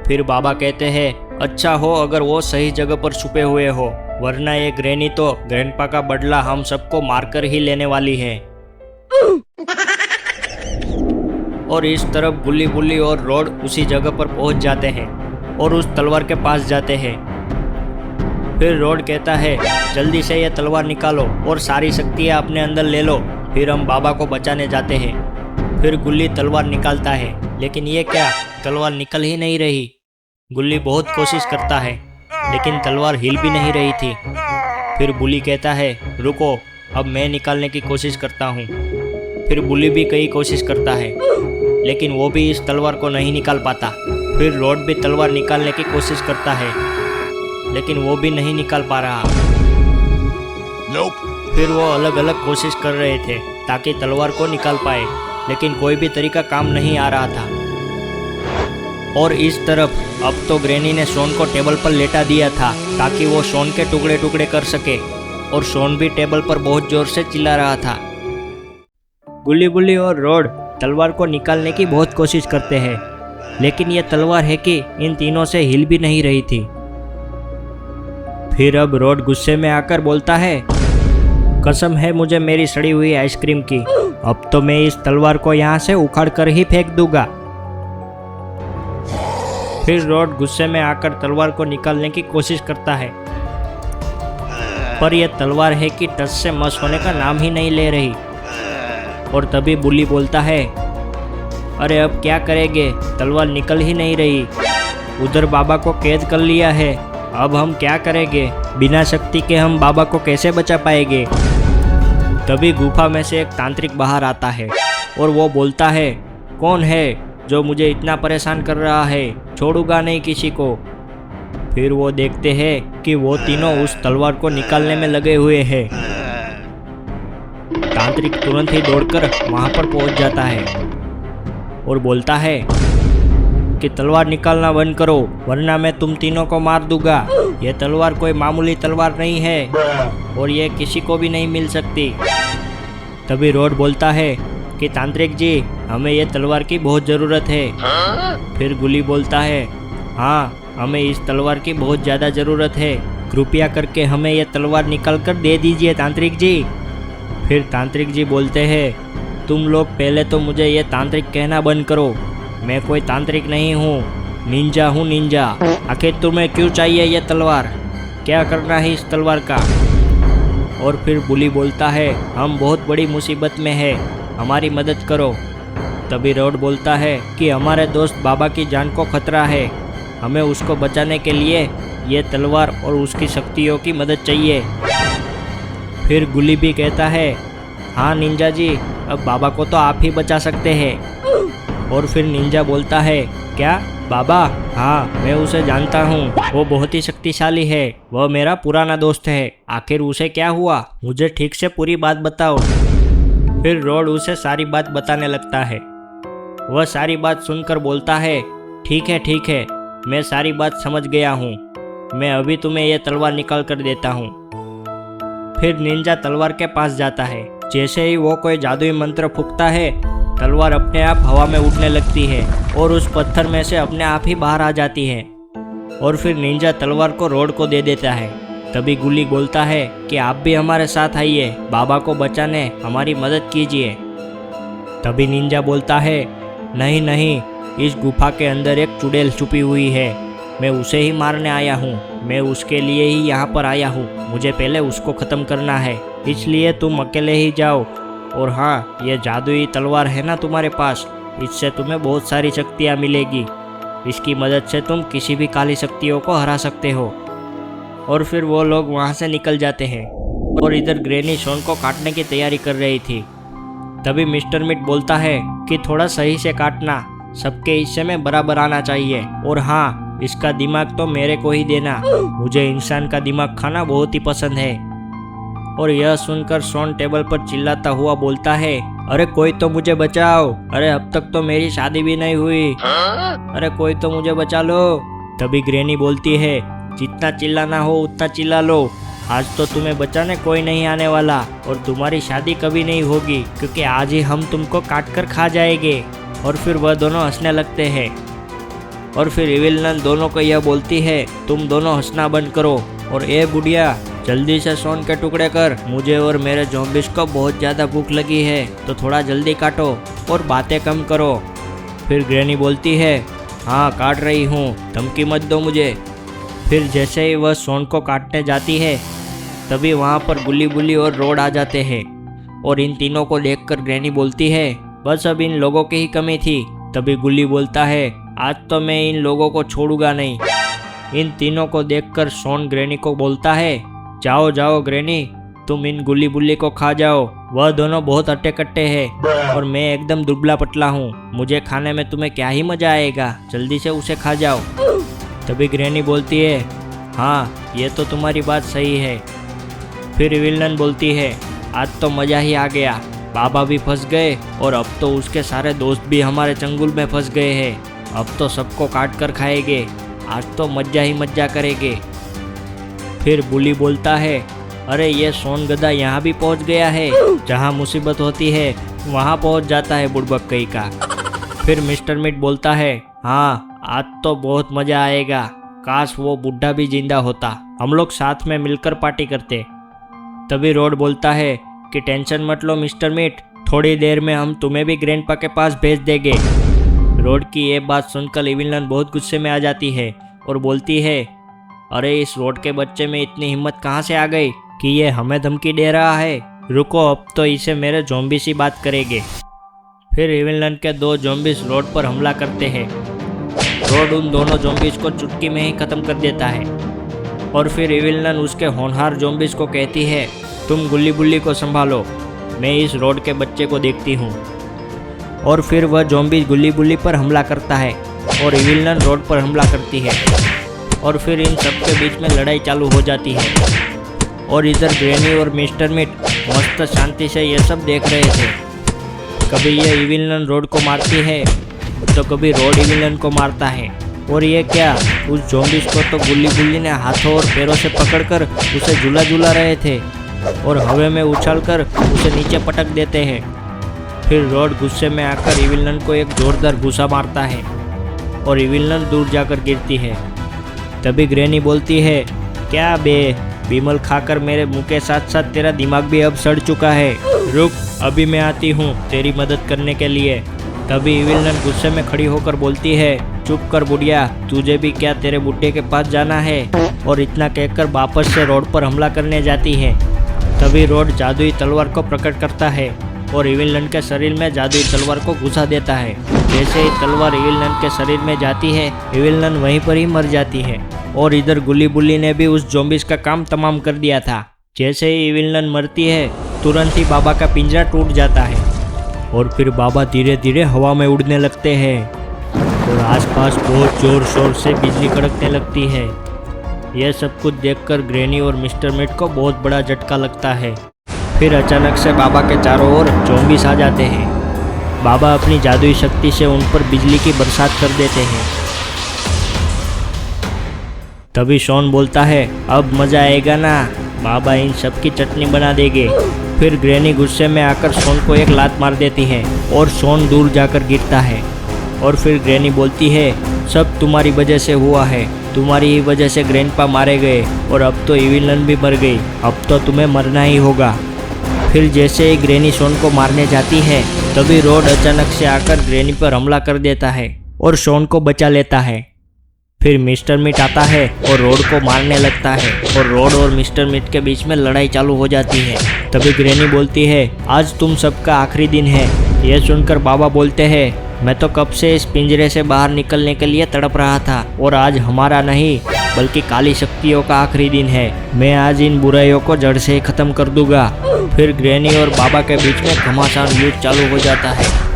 फिर बाबा कहते हैं, अच्छा हो अगर वो सही जगह पर छुपे हुए हो, वरना ये ग्रैनी तो ग्रैंडपा का बदला हम सबको मारकर ही लेने वाली है। और इस तरफ गुल्ली बुल्ली और रोड उसी जगह पर पहुंच जाते हैं और उस तलवार के पास जाते हैं। फिर रोड कहता है, जल्दी से ये तलवार निकालो और सारी शक्तियाँ अपने अंदर ले लो, फिर हम बाबा को बचाने जाते हैं। फिर गुल्ली तलवार निकालता है, लेकिन ये क्या, तलवार निकल ही नहीं रही। गुल्ली बहुत कोशिश करता है, लेकिन तलवार हिल भी नहीं रही थी। फिर बुल्ली कहता है, रुको, अब मैं निकालने की कोशिश करता हूँ। फिर बुल्ली भी कई कोशिश करता है, लेकिन वो भी इस तलवार को नहीं निकाल पाता। फिर रोड भी तलवार निकालने की कोशिश करता है, लेकिन वो भी नहीं निकाल पा रहा। फिर वो अलग अलग कोशिश कर रहे थे ताकि तलवार को निकाल पाए, लेकिन कोई भी तरीका काम नहीं आ रहा था। और इस तरफ अब तो ग्रैनी ने शॉन को टेबल पर लेटा दिया था ताकि वो शॉन के टुकड़े टुकड़े कर सके, और शॉन भी टेबल पर बहुत जोर से चिल्ला रहा था। गुल्ली बुल्ली और रोड तलवार को निकालने की बहुत कोशिश करते हैं, लेकिन ये तलवार है कि इन तीनों से हिल भी नहीं रही थी। फिर अब रोड गुस्से में आकर बोलता है, कसम है मुझे मेरी सड़ी हुई आइसक्रीम की, अब तो मैं इस तलवार को यहाँ से उखाड़ कर ही फेंक दूंगा। फिर रोड गुस्से में आकर तलवार को निकालने की कोशिश करता है, पर यह तलवार है कि टस से मस होने का नाम ही नहीं ले रही। और तभी बुल्ली बोलता है, अरे अब क्या करेंगे, तलवार निकल ही नहीं रही, उधर बाबा को कैद कर लिया है, अब हम क्या करेंगे, बिना शक्ति के हम बाबा को कैसे बचा पाएंगे। तभी गुफा में से एक तांत्रिक बाहर आता है और वो बोलता है, कौन है जो मुझे इतना परेशान कर रहा है, छोड़ूंगा नहीं किसी को। फिर वो देखते हैं कि वो तीनों उस तलवार को निकालने में लगे हुए हैं। तांत्रिक तुरंत ही दौड़कर वहां पर पहुंच जाता है और बोलता है कि तलवार निकालना बंद करो, वरना मैं तुम तीनों को मार दूंगा। यह तलवार कोई मामूली तलवार नहीं है और यह किसी को भी नहीं मिल सकती। तभी रोड बोलता है कि तांत्रिक जी, हमें यह तलवार की बहुत ज़रूरत है। फिर गुल्ली बोलता है, हाँ, हमें इस तलवार की बहुत ज़्यादा ज़रूरत है, कृपया करके हमें यह तलवार निकाल कर दे दीजिए तांत्रिक जी। फिर तांत्रिक जी बोलते हैं, तुम लोग पहले तो मुझे ये तांत्रिक कहना बंद करो, मैं कोई तांत्रिक नहीं हूँ, निंजा हूँ निंजा। आखिर तुम्हें क्यों चाहिए ये तलवार, क्या करना है इस तलवार का। और फिर बुली बोलता है, हम बहुत बड़ी मुसीबत में है, हमारी मदद करो। तभी रोड बोलता है कि हमारे दोस्त बाबा की जान को खतरा है, हमें उसको बचाने के लिए ये तलवार और उसकी शक्तियों की मदद चाहिए। फिर गुल्ली भी कहता है, हाँ निंजा जी, अब बाबा को तो आप ही बचा सकते हैं। और फिर निंजा बोलता है, क्या बाबा, हाँ मैं उसे जानता हूँ, वो बहुत ही शक्तिशाली है, वह मेरा पुराना दोस्त है, आखिर उसे क्या हुआ, मुझे ठीक से पूरी बात बताओ। फिर रोड उसे सारी बात बताने लगता है। वह सारी बात सुनकर बोलता है, ठीक है, मैं सारी बात समझ गया हूँ, मैं अभी तुम्हें यह तलवार निकाल कर देता हूँ। फिर निंजा तलवार के पास जाता है, जैसे ही वो कोई जादुई मंत्र फूंकता है, तलवार अपने आप हवा में उड़ने लगती है और उस पत्थर में से अपने आप ही बाहर आ जाती है। और फिर निंजा तलवार को रोड को दे देता है। तभी गुल्ली बोलता है कि आप भी हमारे साथ आइए, बाबा को बचाने हमारी मदद कीजिए। तभी निंजा बोलता है, नहीं, इस गुफा के अंदर एक चुड़ैल छुपी हुई है, मैं उसे ही मारने आया हूँ, मैं उसके लिए ही यहाँ पर आया हूँ, मुझे पहले उसको ख़त्म करना है, इसलिए तुम अकेले ही जाओ। और हाँ, ये जादुई तलवार है ना तुम्हारे पास, इससे तुम्हें बहुत सारी शक्तियाँ मिलेगी, इसकी मदद से तुम किसी भी काली शक्तियों को हरा सकते हो। और फिर वो लोग वहाँ से निकल जाते हैं और इधर ग्रैनी शॉन को काटने की तैयारी कर रही थी। तभी मिस्टर मिट बोलता है कि थोड़ा सही से काटना, सबके हिस्से में बराबर आना चाहिए, और हाँ, इसका दिमाग तो मेरे को ही देना, मुझे इंसान का दिमाग खाना बहुत ही पसंद है। और यह सुनकर शॉन टेबल पर चिल्लाता हुआ बोलता है, अरे कोई तो मुझे बचाओ, अरे अब तक तो मेरी शादी भी नहीं हुई, अरे कोई तो मुझे बचा लो। तभी ग्रैनी बोलती है, जितना चिल्लाना हो उतना चिल्ला लो, आज तो तुम्हें बचाने कोई नहीं आने वाला और तुम्हारी शादी कभी नहीं होगी, क्योंकि आज ही हम तुमको काट कर खा जाएंगे। और फिर वह दोनों हंसने लगते हैं। और फिर इविल नन दोनों को यह बोलती है, तुम दोनों हंसना बंद करो और ए बुढ़िया, जल्दी से शॉन के टुकड़े कर। मुझे और मेरे ज़ॉम्बीज को बहुत ज़्यादा भूख लगी है, तो थोड़ा जल्दी काटो और बातें कम करो। फिर ग्रैनी बोलती है, हाँ काट रही हूँ, धमकी मत दो मुझे। फिर जैसे ही वह शॉन को काटने जाती है, तभी वहाँ पर गुल्ली बुल्ली और रोड आ जाते हैं। और इन तीनों को देखकर ग्रैनी बोलती है, बस अब इन लोगों की ही कमी थी। तभी गुल्ली बोलता है, आज तो मैं इन लोगों को छोड़ूंगा नहीं। इन तीनों को देखकर शॉन ग्रैनी को बोलता है, जाओ जाओ ग्रैनी, तुम इन गुल्ली बुल्ली को खा जाओ। वह दोनों बहुत अट्टे कट्टे हैं और मैं एकदम दुबला पतला हूँ। मुझे खाने में तुम्हें क्या ही मजा आएगा, जल्दी से उसे खा जाओ। तभी ग्रैनी बोलती है, हाँ ये तो तुम्हारी बात सही है। फिर इविल नन बोलती है, आज तो मज़ा ही आ गया, बाबा भी फंस गए और अब तो उसके सारे दोस्त भी हमारे चंगुल में फंस गए हैं। अब तो सबको काट कर खाएंगे, आज तो मज़ा ही मज़ा करेंगे। फिर बुली बोलता है, अरे ये सोन गधा यहाँ भी पहुँच गया है, जहाँ मुसीबत होती है वहाँ पहुँच जाता है बुड़बक कहीं का। फिर मिस्टर मीट बोलता है, हाँ आज तो बहुत मज़ा आएगा, काश वो बुढ़ा भी जिंदा होता, हम लोग साथ में मिलकर पार्टी करते। तभी रोड बोलता है कि टेंशन मत लो मिस्टर मीट, थोड़ी देर में हम तुम्हें भी ग्रैंडपा के पास भेज देंगे। रोड की ये बात सुनकर इविल नन बहुत गुस्से में आ जाती है और बोलती है, अरे इस रोड के बच्चे में इतनी हिम्मत कहाँ से आ गई कि ये हमें धमकी दे रहा है। रुको, अब तो इसे मेरे ज़ॉम्बी सी बात करेंगे। फिर इविल नन के दो ज़ॉम्बीज रोड पर हमला करते हैं। रोड उन दोनों ज़ॉम्बीज को चुटकी में ही ख़त्म कर देता है। और फिर इविल नन उसके होनहार ज़ॉम्बीज को कहती है, तुम गुल्ली बुल्ली को संभालो, मैं इस रोड के बच्चे को देखती हूँ। और फिर वह ज़ॉम्बी गुल्ली बुल्ली पर हमला करता है और इविल नन रोड पर हमला करती है। और फिर इन सब के बीच में लड़ाई चालू हो जाती है। और इधर ग्रैनी और मिस्टर मीट मस्त शांति से ये सब देख रहे थे। कभी ये इविल नन रोड को मारती है तो कभी रोड इविल नन को मारता है। और ये क्या, उस ज़ॉम्बीज को तो गुल्ली बुल्ली ने हाथों और पैरों से पकड़कर उसे झूला झूला रहे थे और हवा में उछालकर उसे नीचे पटक देते हैं। फिर रोड गुस्से में आकर इविल नन को एक जोरदार घूसा मारता है और इविल नन दूर जाकर गिरती है। तभी ग्रैनी बोलती है, क्या बे, बीमल खाकर मेरे मुंह के साथ साथ तेरा दिमाग भी अब सड़ चुका है, रुक अभी मैं आती हूँ तेरी मदद करने के लिए। तभी इविल नन गुस्से में खड़ी होकर बोलती है, चुप कर बुढ़िया, तुझे भी क्या तेरे बुड्ढे के पास जाना है। और इतना कहकर वापस से रोड पर हमला करने जाती है। तभी रोड जादुई तलवार को प्रकट करता है और इविल नन के शरीर में जादुई तलवार को घुसा देता है। जैसे ही तलवार इविल नन के शरीर में जाती है, इविल नन वहीं पर ही मर जाती है। और इधर गुल्ली बुल्ली ने भी उस ज़ॉम्बीज का काम तमाम कर दिया था। जैसे ही इविल नन मरती है, तुरंत ही बाबा का पिंजरा टूट जाता है और फिर बाबा धीरे धीरे हवा में उड़ने लगते हैं और आसपास बहुत जोर शोर से बिजली कड़कने लगती है। यह सब कुछ देखकर ग्रैनी और मिस्टर मीट को बहुत बड़ा झटका लगता है। फिर अचानक से बाबा के चारों ओर ज़ॉम्बीज आ जाते हैं। बाबा अपनी जादुई शक्ति से उन पर बिजली की बरसात कर देते हैं। तभी शॉन बोलता है, अब मज़ा आएगा ना, बाबा इन सब की चटनी बना देंगे। फिर ग्रैनी गुस्से में आकर शॉन को एक लात मार देती है और शॉन दूर जाकर गिरता है। और फिर ग्रैनी बोलती है, सब तुम्हारी वजह से हुआ है, तुम्हारी ही वजह से ग्रैंडपा मारे गए और अब तो इविल नन भी मर गई, अब तो तुम्हें मरना ही होगा। फिर जैसे ही ग्रैनी शॉन को मारने जाती है, तभी रोड अचानक से आकर ग्रैनी पर हमला कर देता है और शॉन को बचा लेता है। फिर मिस्टर मीट आता है और रोड को मारने लगता है और रोड और मिस्टर मीट के बीच में लड़ाई चालू हो जाती है। तभी ग्रैनी बोलती है, आज तुम सबका आखिरी दिन है। यह सुनकर बाबा बोलते हैं, मैं तो कब से इस पिंजरे से बाहर निकलने के लिए तड़प रहा था और आज हमारा नहीं बल्कि काली शक्तियों का आखिरी दिन है। मैं आज इन बुराइयों को जड़ से ही खत्म कर दूंगा। फिर ग्रैनी और बाबा के बीच में घमासान युद्ध चालू हो जाता है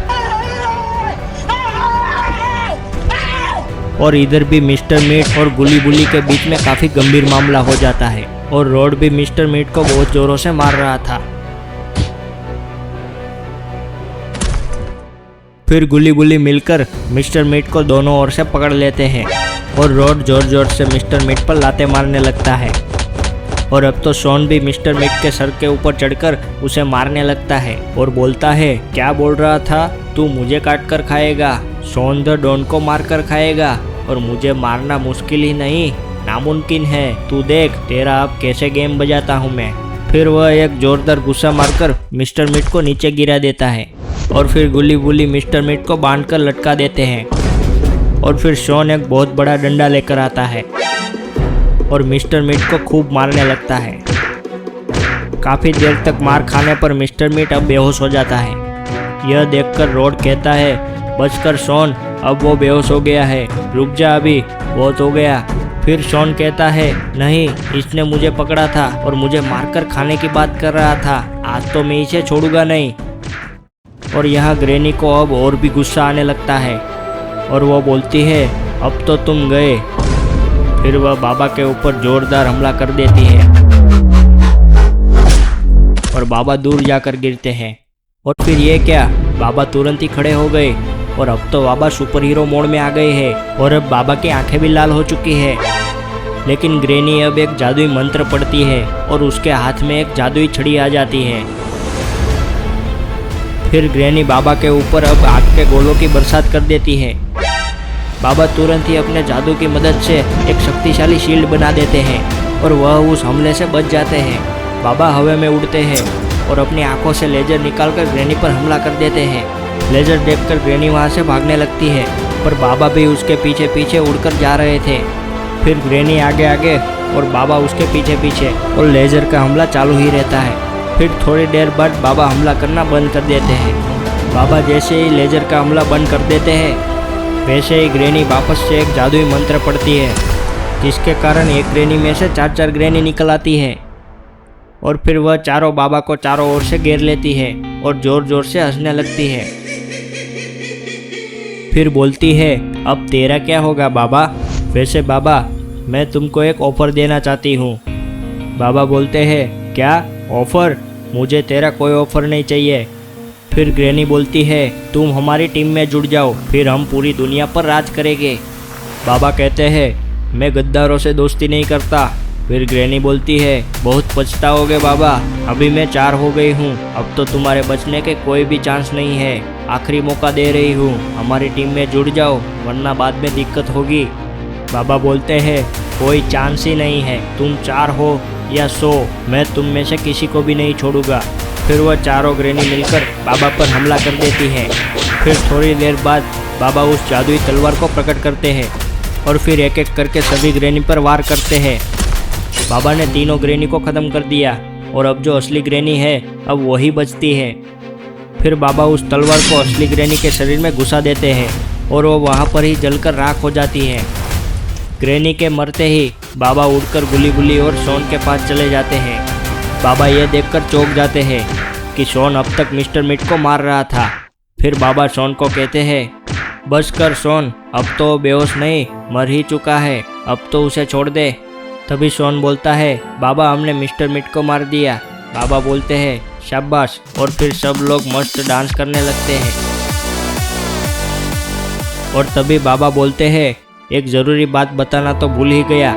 और इधर भी मिस्टर मीट और गुल्ली बुल्ली के बीच में काफ़ी गंभीर मामला हो जाता है और रोड भी मिस्टर मीट को बहुत जोरों से मार रहा था। फिर गुल्ली बुल्ली मिलकर मिस्टर मीट को दोनों ओर से पकड़ लेते हैं और रोड जोर जोर से मिस्टर मीट पर लाते मारने लगता है। और अब तो शॉन भी मिस्टर मिट के सर के ऊपर चढ़कर उसे मारने लगता है और बोलता है, क्या बोल रहा था, तू मुझे काट कर खाएगा, शॉन द डॉन को मार कर खाएगा और मुझे मारना मुश्किल ही नहीं नामुमकिन है, तू देख तेरा अब कैसे गेम बजाता हूँ मैं। फिर वह एक जोरदार गुस्सा मारकर मिस्टर मिट को नीचे गिरा देता है और फिर गुली बुली मिस्टर मिट को बांधकर लटका देते हैं। और फिर शॉन एक बहुत बड़ा डंडा लेकर आता है और मिस्टर मिट को खूब मारने लगता है। काफ़ी देर तक मार खाने पर मिस्टर मिट अब बेहोश हो जाता है। यह देखकर रोड कहता है, बचकर शॉन, अब वो बेहोश हो गया है, रुक जा अभी, बहुत हो गया। फिर शॉन कहता है, नहीं, इसने मुझे पकड़ा था और मुझे मारकर खाने की बात कर रहा था, आज तो मैं इसे छोड़ूंगा नहीं। और यहाँ ग्रैनी को अब और भी गुस्सा आने लगता है और वो बोलती है, अब तो तुम गए। फिर वह बाबा के ऊपर जोरदार हमला कर देती है और बाबा दूर जाकर गिरते हैं। और फिर ये क्या, बाबा तुरंत ही खड़े हो गए और अब तो बाबा सुपर हीरो मोड में आ गए हैं और अब बाबा की आंखें भी लाल हो चुकी है। लेकिन ग्रैनी अब एक जादुई मंत्र पढ़ती है और उसके हाथ में एक जादुई छड़ी आ जाती है। फिर ग्रैनी बाबा के ऊपर अब आग के गोलों की बरसात कर देती है। बाबा तुरंत ही अपने जादू की मदद से एक शक्तिशाली शील्ड बना देते हैं और वह उस हमले से बच जाते हैं। बाबा हवा में उड़ते हैं और अपनी आंखों से लेजर निकालकर ग्रैनी पर हमला कर देते हैं। लेजर देखकर ग्रैनी वहां से भागने लगती है पर बाबा भी उसके पीछे पीछे उड़कर जा रहे थे। फिर ग्रैनी आगे आगे और बाबा उसके पीछे पीछे और लेजर का हमला चालू ही रहता है। फिर थोड़ी देर बाद बाबा हमला करना बंद कर देते हैं। बाबा जैसे ही लेजर का हमला बंद कर देते हैं वैसे ही ग्रैनी वापस से एक जादुई मंत्र पढ़ती है, जिसके कारण एक ग्रैनी में से 4 ग्रैनी निकल आती है और फिर वह चारों बाबा को चारों ओर से घेर लेती है और जोर जोर से हंसने लगती है। फिर बोलती है, अब तेरा क्या होगा बाबा, वैसे बाबा मैं तुमको एक ऑफ़र देना चाहती हूँ। बाबा बोलते हैं, क्या ऑफ़र, मुझे तेरा कोई ऑफ़र नहीं चाहिए। फिर ग्रैनी बोलती है, तुम हमारी टीम में जुड़ जाओ, फिर हम पूरी दुनिया पर राज करेंगे। बाबा कहते हैं, मैं गद्दारों से दोस्ती नहीं करता। फिर ग्रैनी बोलती है, बहुत पछताओगे बाबा, अभी मैं 4 हो गई हूँ, अब तो तुम्हारे बचने के कोई भी चांस नहीं है, आखिरी मौका दे रही हूँ, हमारी टीम में जुड़ जाओ वरना बाद में दिक्कत होगी। बाबा बोलते हैं, कोई चांस ही नहीं है, तुम 4 हो या 100, मैं तुम में से किसी को भी नहीं छोड़ूंगा। फिर वह चारों ग्रैनी मिलकर बाबा पर हमला कर देती है। फिर थोड़ी देर बाद बाबा उस जादुई तलवार को प्रकट करते हैं और फिर एक एक करके सभी ग्रैनी पर वार करते हैं। बाबा ने तीनों ग्रैनी को ख़त्म कर दिया और अब जो असली ग्रैनी है अब वही बचती है। फिर बाबा उस तलवार को असली ग्रैनी के शरीर में घुसा देते हैं और वो वहाँ पर ही जलकर राख हो जाती है। ग्रैनी के मरते ही बाबा उड़कर गुली बुली और शॉन के पास चले जाते हैं। बाबा ये देखकर चौंक जाते हैं कि शॉन अब तक मिस्टर मिट को मार रहा था। फिर बाबा शॉन को कहते हैं, बस कर शॉन, अब तो बेहोश नहीं, मर ही चुका है, अब तो उसे छोड़ दे। तभी शॉन बोलता है, बाबा हमने मिस्टर मिट को मार दिया। बाबा बोलते हैं, शाबाश, और फिर सब लोग मस्त डांस करने लगते हैं। और तभी बाबा बोलते हैं, एक ज़रूरी बात बताना तो भूल ही गया।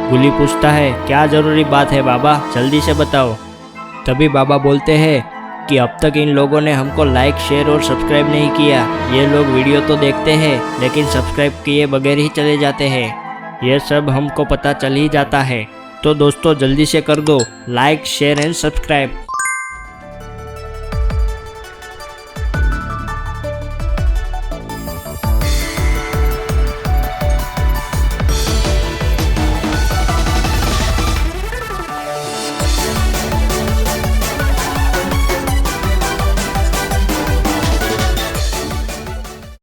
गुली पूछता है, क्या ज़रूरी बात है बाबा, जल्दी से बताओ। तभी बाबा बोलते हैं कि अब तक इन लोगों ने हमको लाइक, शेयर और सब्सक्राइब नहीं किया। ये लोग वीडियो तो देखते हैं लेकिन सब्सक्राइब किए बगैर ही चले जाते हैं, ये सब हमको पता चल ही जाता है। तो दोस्तों जल्दी से कर दो लाइक, शेयर एंड सब्सक्राइब।